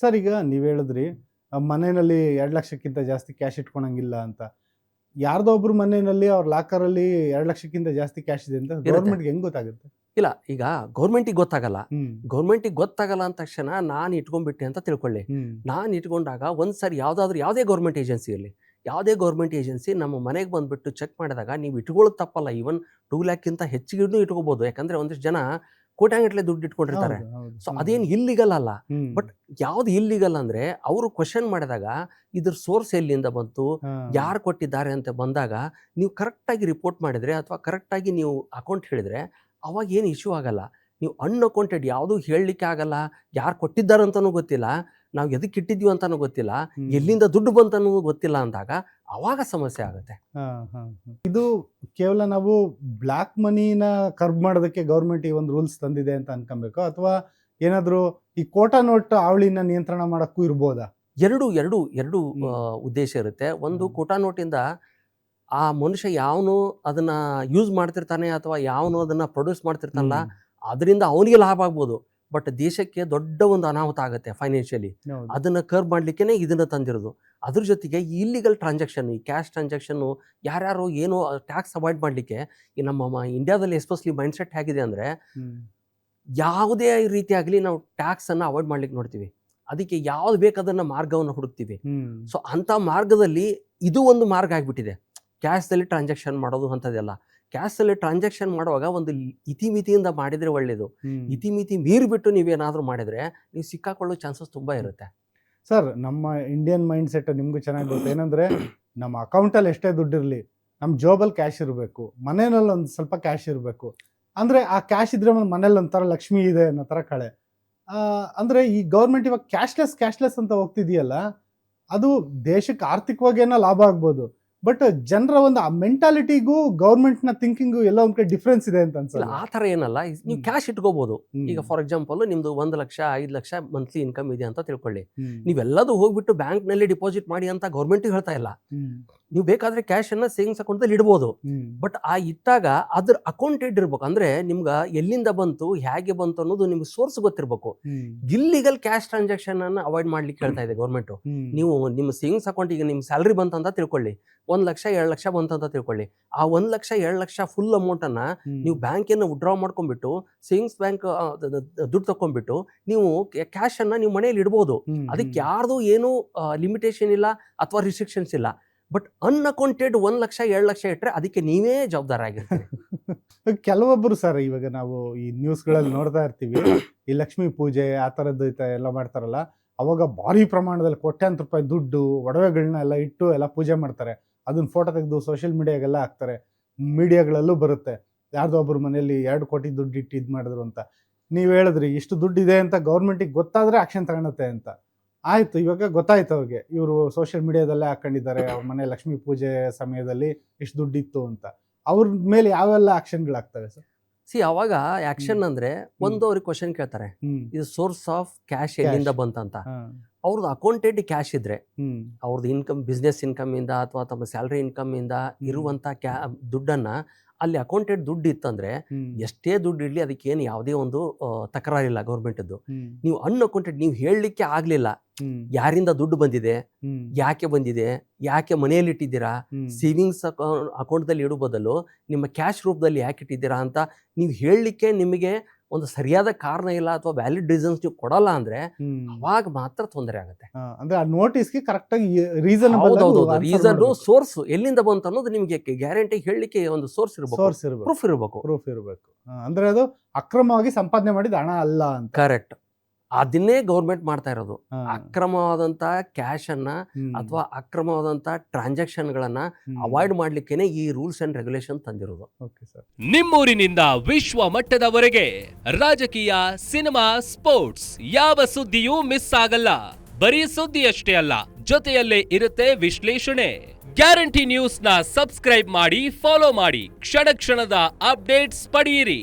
Sir ಈಗ ನೀವು ಹೇಳಿದ್ರಿ ಮನೆಯಲ್ಲಿ 2 ಲಕ್ಷಕ್ಕಿಂತ ಜಾಸ್ತಿ ಕ್ಯಾಶ್ ಇಟ್ಕೊಳಂಗಿಲ್ಲ ಅಂತ. ಯಾರ್ದೋ ಒಬ್ರು ಮನೆಯಲ್ಲಿ ಅವ್ರ ಲಾಕರಲ್ಲಿ 2 ಲಕ್ಷಕ್ಕಿಂತ ಜಾಸ್ತಿ ಕ್ಯಾಶ್ ಇದೆ ಅಂತ ಗೌರ್ಮೆಂಟ್ಗೆ ಹೆಂಗ್ ಗೊತ್ತಾಗುತ್ತೆ? ಇಲ್ಲ, ಈಗ ಗೌರ್ಮೆಂಟಿಗೆ ಗೊತ್ತಾಗಲ್ಲ. ಹ್ಮ್ ಗೌರ್ಮೆಂಟಿಗೆ ಗೊತ್ತಾಗಲ್ಲ ಅಂದ ತಕ್ಷಣ ನಾನು ಇಟ್ಕೊಂಡ್ಬಿಟ್ಟೆ ಅಂತ ತಿಳ್ಕೊಳ್ಳಿ. ಹ್ಮ್ ನಾನು ಇಟ್ಕೊಂಡಾಗ ಒಂದ್ಸರಿ ಯಾವುದೇ ಗೌರ್ಮೆಂಟ್ ಏಜೆನ್ಸಿ ಇರಲಿ, ಯಾವುದೇ ಗೌರ್ಮೆಂಟ್ ಏಜೆನ್ಸಿ ನಮ್ಮ ಮನೆಗೆ ಬಂದುಬಿಟ್ಟು ಚೆಕ್ ಮಾಡಿದಾಗ ನೀವು ಇಟ್ಕೊಳ್ಳೋದು ತಪ್ಪಲ್ಲ. ಈವನ್ 2 ಲ್ಯಾಕ್ಕಿಂತ ಹೆಚ್ಚಿಗೆ ಇಟ್ಕೋಬೋದು. ಯಾಕಂದರೆ ಒಂದಿಷ್ಟು ಜನ ಕೋಟ್ಯಾಂಗಟ್ಟಲೆ ದುಡ್ಡು ಇಟ್ಕೊಂಡಿರ್ತಾರೆ. ಹೌದು, ಹೌದು. ಸೊ ಅದೇನು ಇಲ್ಲಿಗಲ್ ಅಲ್ಲ. ಹ್ಮ್ ಬಟ್ ಯಾವ್ದು ಇಲ್ಲಿಗಲ್ ಅಂದರೆ ಅವರು ಕ್ವಶನ್ ಮಾಡಿದಾಗ ಇದ್ರ ಸೋರ್ಸ್ ಎಲ್ಲಿಂದ ಬಂತು, ಹಾ. ಯಾರು ಕೊಟ್ಟಿದ್ದಾರೆ ಅಂತ ಬಂದಾಗ ನೀವು ಕರೆಕ್ಟಾಗಿ ರಿಪೋರ್ಟ್ ಮಾಡಿದರೆ ಅಥವಾ ಕರೆಕ್ಟಾಗಿ ನೀವು ಅಕೌಂಟ್ ಹೇಳಿದರೆ ಅವಾಗ ಏನು ಇಶ್ಯೂ ಆಗಲ್ಲ. ನೀವು ಅನ್ಅಕೌಂಟೆಡ್ ಯಾವುದೂ ಹೇಳಲಿಕ್ಕೆ ಆಗಲ್ಲ, ಯಾರು ಕೊಟ್ಟಿದ್ದಾರೆ ಅಂತಲೂ ಗೊತ್ತಿಲ್ಲ, ನಾವು ಎದಕ್ಕೆ ಇಟ್ಟಿದ್ದೀವಿ ಅಂತಲೂ ಗೊತ್ತಿಲ್ಲ, ಹ್ಮ್. ಎಲ್ಲಿಂದ ದುಡ್ಡು ಬಂತನೂ ಗೊತ್ತಿಲ್ಲ ಅಂದಾಗ ಅವಾಗ ಸಮಸ್ಯೆ ಆಗುತ್ತೆ. ಹಾ, ಹಾ, ಹಾ. ಇದು ಕೇವಲ ನಾವು ಬ್ಲ್ಯಾಕ್ ಮನಿನ ಕರ್ಬ್ ಮಾಡೋದಕ್ಕೆ ಗೌರ್ಮೆಂಟ್ ಈ ಒಂದು ರೂಲ್ಸ್ ತಂದಿದೆ ಅಂತ ಅನ್ಕೊಬೇಕು, ಅಥವಾ ಏನಾದ್ರು ಈ ಕೋಟಾ ನೋಟ್ ಅವಳಿನ ನಿಯಂತ್ರಣ ಮಾಡಕ್ಕೂ ಇರ್ಬೋದಾ? ಎರಡು ಹ್ಮ್. ಉದ್ದೇಶ ಇರುತ್ತೆ. ಒಂದು, ಹ್ಮ್. ಕೋಟಾ ನೋಟಿಂದ ಆ ಮನುಷ್ಯ ಯಾವನು ಅದನ್ನ ಯೂಸ್ ಮಾಡ್ತಿರ್ತಾನೆ ಅಥವಾ ಯಾವನು ಅದನ್ನ ಪ್ರೊಡ್ಯೂಸ್ ಮಾಡ್ತಿರ್ತಾನಲ್ಲ, ಅದರಿಂದ ಅವನಿಗೆ ಲಾಭ ಆಗ್ಬೋದು. ಬಟ್ ದೇಶಕ್ಕೆ ದೊಡ್ಡ ಒಂದು ಅನಾಹುತ ಆಗುತ್ತೆ ಫೈನಾನ್ಷಿಯಲಿ. ಹೌದು. ಅದನ್ನ ಕರ್ಬ್ ಮಾಡ್ಲಿಕ್ಕೇನೆ ಇದನ್ನ ತಂದಿರೋದು. ಅದ್ರ ಜೊತೆಗೆ ಈ ಇಲ್ಲಿಗಲ್ ಟ್ರಾನ್ಸಾಕ್ಷನ್, ಈ ಕ್ಯಾಶ್ ಟ್ರಾನ್ಸಾಕ್ಷನ್ನು ಯಾರ್ಯಾರು ಏನೋ ಟ್ಯಾಕ್ಸ್ ಅವಾಯ್ಡ್ ಮಾಡಲಿಕ್ಕೆ ಈ ನಮ್ಮ ಇಂಡಿಯಾದಲ್ಲಿ ಎಸ್ಪೆಷಲಿ ಮೈಂಡ್ ಸೆಟ್ ಹೇಗಿದೆ ಅಂದರೆ, ಹ್ಮ್. ಯಾವುದೇ ರೀತಿಯಾಗಲಿ ನಾವು ಟ್ಯಾಕ್ಸನ್ನು ಅವಾಯ್ಡ್ ಮಾಡ್ಲಿಕ್ಕೆ ನೋಡ್ತೀವಿ. ಅದಕ್ಕೆ ಯಾವ್ದು ಬೇಕಾದನ್ನ ಮಾರ್ಗವನ್ನು ಹುಡುಕ್ತೀವಿ. ಹ್ಮ್. ಸೊ ಅಂಥ ಮಾರ್ಗದಲ್ಲಿ ಇದು ಒಂದು ಮಾರ್ಗ ಆಗಿಬಿಟ್ಟಿದೆ, ಕ್ಯಾಶ್ದಲ್ಲಿ ಟ್ರಾನ್ಸಾಕ್ಷನ್ ಮಾಡೋದು ಅಂಥದ್ದೆಲ್ಲ. ಕ್ಯಾಶಲ್ಲಿ ಟ್ರಾನ್ಸಾಕ್ಷನ್ ಮಾಡುವಾಗ ಒಂದು ಇತಿಮಿತಿಯಿಂದ ಮಾಡಿದರೆ ಒಳ್ಳೆಯದು. ಹ್ಮ್. ಇತಿಮಿತಿ ಮೀರಿಬಿಟ್ಟು ನೀವೇನಾದರೂ ಮಾಡಿದರೆ ನೀವು ಸಿಕ್ಕಾಕೊಳ್ಳೋ ಚಾನ್ಸಸ್ ತುಂಬ ಇರುತ್ತೆ. ಸರ್, ನಮ್ಮ ಇಂಡಿಯನ್ ಮೈಂಡ್ ಸೆಟ್ ನಿಮ್ಗೂ ಚೆನ್ನಾಗಿ ಗೊತ್ತು. ಏನಂದ್ರೆ ನಮ್ಮ ಅಕೌಂಟಲ್ಲಿ ಎಷ್ಟೇ ದುಡ್ಡಿರಲಿ, ನಮ್ಮ ಜೋಬಲ್ಲಿ ಕ್ಯಾಶ್ ಇರಬೇಕು, ಮನೆಯಲ್ಲಿ ಒಂದು ಸ್ವಲ್ಪ ಕ್ಯಾಶ್ ಇರಬೇಕು. ಅಂದ್ರೆ ಆ ಕ್ಯಾಶ್ ಇದ್ರೆ ಮನೇಲಿ ಒಂಥರ ಲಕ್ಷ್ಮಿ ಇದೆ ಅನ್ನೋ ಥರ ಕಳೆ. ಅಂದ್ರೆ ಈ ಗೌರ್ಮೆಂಟ್ ಇವಾಗ ಕ್ಯಾಶ್ಲೆಸ್ ಅಂತ ಹೋಗ್ತಿದೆಯಲ್ಲ, ಅದು ದೇಶಕ್ಕೆ ಆರ್ಥಿಕವಾಗಿ ಏನೋ ಲಾಭ ಆಗ್ಬೋದು, ಬಟ್ ಜನರ ಒಂದು ಆ ಮೆಂಟಾಲಿಟಿಗೂ ಗೌರ್ಮೆಂಟ್ನ ಥಿಂಕಿಂಗು ಎಲ್ಲ ಒಂದ್ ಕಡೆ ಡಿಫ್ರೆನ್ಸ್ ಇದೆ ಅಂತ ಇಲ್ಲ, ಅನ್ಸಲ್ಲ? ಆ ಥರ ಏನಲ್ಲ. ನೀವು ಕ್ಯಾಶ್ ಇಟ್ಕೋಬೋದು. ಹ್ಮ್. ಈಗ ಫಾರ್ ಎಕ್ಸಾಂಪಲ್ ನಿಮ್ಮದು 1 ಲಕ್ಷ 5 ಲಕ್ಷ ಮಂತ್ಲಿ ಇನ್ಕಮ್ ಇದೆ ಅಂತ ತಿಳ್ಕೊಳ್ಳಿ. ಹ್ಮ್. ನೀವೆಲ್ಲದೂ ಹೋಗ್ಬಿಟ್ಟು ಬ್ಯಾಂಕ್ನಲ್ಲಿ ಡಿಪಾಸಿಟ್ ಮಾಡಿ ಅಂತ ಗೌರ್ಮೆಂಟಿಗೆ ಹೇಳ್ತಾ ಇಲ್ಲ. ಹ್ಮ್. ನೀವು ಬೇಕಾದರೆ ಕ್ಯಾಶನ್ನು ಸೇವಿಂಗ್ಸ್ ಅಕೌಂಟಲ್ಲಿ ಇಡ್ಬೋದು. ಹ್ಮ್. ಬಟ್ ಆ ಇಟ್ಟಾಗ ಅದ್ರ ಅಕೌಂಟೆಡ್ ಇರ್ಬೇಕು. ಅಂದರೆ ನಿಮ್ಗೆ ಎಲ್ಲಿಂದ ಬಂತು, ಹೇಗೆ ಬಂತು ಅನ್ನೋದು ನಿಮ್ಗೆ ಸೋರ್ಸ್ ಗೊತ್ತಿರಬೇಕು. ಹ್ಮ್. ಇಲ್ಲಿಗಲ್ ಕ್ಯಾಶ್ ಟ್ರಾನ್ಸಾಕ್ಷನ್ ಅನ್ನು ಅವಾಯ್ಡ್ ಮಾಡ್ಲಿಕ್ಕೆ ಹೇಳ್ತಾ ಇದೆ ಗೌರ್ಮೆಂಟು. ಹ್ಮ್. ನೀವು ನಿಮ್ಮ ಸೇವಿಂಗ್ಸ್ ಅಕೌಂಟ್, ಈಗ ನಿಮ್ಮ ಸ್ಯಾಲ್ರಿ ಬಂತಂತ ತಿಳ್ಕೊಳ್ಳಿ, 1 ಲಕ್ಷ 2 ಲಕ್ಷ ಬಂತಂತ ತಿಳ್ಕೊಳ್ಳಿ. ಆ 1 ಲಕ್ಷ 2 ಲಕ್ಷ ಫುಲ್ ಅಮೌಂಟನ್ನು ಹ್ಮ್. ನೀವು ಬ್ಯಾಂಕಿನ ವಿಡ್ರಾ ಮಾಡ್ಕೊಂಡ್ಬಿಟ್ಟು ಸೇವಿಂಗ್ಸ್ ಬ್ಯಾಂಕ್ ದುಡ್ಡು ತಗೊಂಡ್ಬಿಟ್ಟು ನೀವು ಕ್ಯಾಶನ್ನು ನೀವು ಮನೆಯಲ್ಲಿ ಇಡ್ಬೋದು. ಹ್ಮ್. ಅದಕ್ಕೆ ಯಾರ್ದು ಏನೂ ಲಿಮಿಟೇಷನ್ ಇಲ್ಲ ಅಥವಾ ರಿಸ್ಟ್ರಿಕ್ಷನ್ಸ್ ಇಲ್ಲ. ಬಟ್ ಅನ್ಅಕೌಂಟೆಡ್ 1 ಲಕ್ಷ 2 ಲಕ್ಷ ಇಟ್ಟರೆ ಅದಕ್ಕೆ ನೀವೇ ಜವಾಬ್ದಾರ ಆಗಿರ್ತೀರಿ. ಕೆಲವೊಬ್ಬರು ಸರ್, ಇವಾಗ ನಾವು ಈ ನ್ಯೂಸ್ಗಳಲ್ಲಿ ನೋಡ್ತಾ ಇರ್ತೀವಿ, ಈ ಲಕ್ಷ್ಮೀ ಪೂಜೆ ಆ ಥರದ್ದು ಎಲ್ಲ ಮಾಡ್ತಾರಲ್ಲ, ಅವಾಗ ಭಾರಿ ಪ್ರಮಾಣದಲ್ಲಿ ಕೋಟ್ಯಾಂತರ ರೂಪಾಯಿ ದುಡ್ಡು ಒಡವೆಗಳನ್ನ ಎಲ್ಲ ಇಟ್ಟು ಎಲ್ಲ ಪೂಜೆ ಮಾಡ್ತಾರೆ. ಅದನ್ನ ಫೋಟೋ ತೆಗೆದು ಸೋಷಿಯಲ್ ಮೀಡಿಯಾಗೆಲ್ಲ ಹಾಕ್ತಾರೆ, ಮೀಡಿಯಾಗಳಲ್ಲೂ ಬರುತ್ತೆ, ಯಾರ್ದೋ ಒಬ್ಬರು ಮನೆಯಲ್ಲಿ 2 ಕೋಟಿ ದುಡ್ಡು ಇಟ್ಟು ಇದು ಮಾಡಿದ್ರು ಅಂತ. ನೀವು ಹೇಳಿದ್ರಿ ಇಷ್ಟು ದುಡ್ಡು ಇದೆ ಅಂತ ಗೌರ್ಮೆಂಟಿಗೆ ಗೊತ್ತಾದ್ರೆ ಆಕ್ಷನ್ ತಗೊಳುತ್ತೆ ಅಂತ. ಆಯ್ತು, ಇವಾಗ ಗೊತ್ತಾಯ್ತು ಅವ್ರಿಗೆ, ಇವರು ಸೋಷಿಯಲ್ ಮೀಡಿಯಾದಲ್ಲೇ ಹಾಕೊಂಡಿದ್ದಾರೆ ಅವ್ರ ಮನೆ ಲಕ್ಷ್ಮೀ ಪೂಜೆ ಸಮಯದಲ್ಲಿ ಇಷ್ಟು ದುಡ್ಡಿತ್ತು ಅಂತ. ಅವ್ರ ಮೇಲೆ ಯಾವೆಲ್ಲ ಆಕ್ಷನ್ಗಳಾಗ್ತವೆ ಸರ್? ಅವಾಗ ಆಕ್ಷನ್ ಅಂದರೆ ಒಂದು, ಅವ್ರಿಗೆ ಕ್ವಶನ್ ಕೇಳ್ತಾರೆ, ಇದು ಸೋರ್ಸ್ ಆಫ್ ಕ್ಯಾಶ್ ಎಲ್ಲಿಂದ ಬಂತಂತ. ಅವ್ರದ್ದು ಅಕೌಂಟೆಡ್ ಕ್ಯಾಶ್ ಇದ್ರೆ, ಅವ್ರದ್ದು ಇನ್ಕಮ್, ಬಿಸ್ನೆಸ್ ಇನ್ಕಮಿಂದ ಅಥವಾ ತಮ್ಮ ಸ್ಯಾಲ್ರಿ ಇನ್ಕಮಿಂದ ಇರುವಂಥ ದುಡ್ಡನ್ನು ಅಲ್ಲಿ ಅಕೌಂಟೆಡ್ ದುಡ್ಡು ಇತ್ತಂದರೆ ಎಷ್ಟೇ ದುಡ್ಡು ಇರಲಿ ಅದಕ್ಕೇನು ಯಾವುದೇ ಒಂದು ತಕರಾರಿಲ್ಲ ಗೌರ್ಮೆಂಟದ್ದು. ನೀವು ಅನ್ಅಕೌಂಟೆಡ್, ನೀವು ಹೇಳಲಿಕ್ಕೆ ಆಗಲಿಲ್ಲ ಯಾರಿಂದ ದುಡ್ಡು ಬಂದಿದೆ, ಯಾಕೆ ಬಂದಿದೆ, ಯಾಕೆ ಮನೆಯಲ್ಲಿ ಇಟ್ಟಿದ್ದೀರಾ, ಸೇವಿಂಗ್ಸ್ ಅಕೌಂಟ್ದಲ್ಲಿ ಇಡೋ ಬದಲು ನಿಮ್ಮ ಕ್ಯಾಶ್ ರೂಪದಲ್ಲಿ ಯಾಕೆ ಇಟ್ಟಿದ್ದೀರಾ ಅಂತ ನೀವು ಹೇಳಲಿಕ್ಕೆ ನಿಮಗೆ ಒಂದು ಸರಿಯಾದ ಕಾರಣ ಇಲ್ಲ ಅಥವಾ ವ್ಯಾಲಿಡ್ ರೀಸನ್ಸ್ ನೀವು ಕೊಡಲ್ಲ ಅಂದರೆ ಅವಾಗ ಮಾತ್ರ ತೊಂದರೆ ಆಗುತ್ತೆ. ಅಂದ್ರೆ ಆ ನೋಟಿಸ್ಗೆ ಕರೆಕ್ಟಾಗಿ ರೀಸನಬಲ್ ಸೋರ್ಸ್ ಎಲ್ಲಿಂದ ಬಂತು ಅನ್ನೋದು ನಿಮಗೆ ಗ್ಯಾರಂಟಿ ಹೇಳಲಿಕ್ಕೆ ಒಂದು ಸೋರ್ಸ್ ಇರಬೇಕು, ಪ್ರೂಫ್ ಇರಬೇಕು. ಅಂದ್ರೆ ಅದು ಅಕ್ರಮವಾಗಿ ಸಂಪಾದನೆ ಮಾಡಿದ ಹಣ ಅಲ್ಲ ಅಂತ. ಕರೆಕ್ಟ್. ಅದನ್ನೇ ಗೌರ್ಮೆಂಟ್ ಮಾಡ್ತಾ ಇರೋದು. ಅಕ್ರಮವಾದಂಥ ಕ್ಯಾಶನ್ನ ಅಥವಾ ಅಕ್ರಮವಾದಂಥ ಟ್ರಾನ್ಸಾಕ್ಷನ್ಗಳನ್ನ ಅವಾಯ್ಡ್ ಮಾಡ್ಲಿಕ್ಕೇನೆ ಈ ರೂಲ್ಸ್ ಅಂಡ್ ರೆಗ್ಯುಲೇಷನ್ ತಂದಿರೋದು. ನಿಮ್ಮೂರಿನಿಂದ ವಿಶ್ವ ಮಟ್ಟದವರೆಗೆ ರಾಜಕೀಯ, ಸಿನಿಮಾ, ಸ್ಪೋರ್ಟ್ಸ್ ಯಾವ ಸುದ್ದಿಯೂ ಮಿಸ್ ಆಗಲ್ಲ. ಬರೀ ಸುದ್ದಿಯಷ್ಟೇ ಅಲ್ಲ, ಜೊತೆಯಲ್ಲೇ ಇರುತ್ತೆ ವಿಶ್ಲೇಷಣೆ. ಗ್ಯಾರಂಟಿ ನ್ಯೂಸ್ ನ ಸಬ್ಸ್ಕ್ರೈಬ್ ಮಾಡಿ, ಫಾಲೋ ಮಾಡಿ, ಕ್ಷಣ ಕ್ಷಣದ ಅಪ್ಡೇಟ್ಸ್ ಪಡೆಯಿರಿ.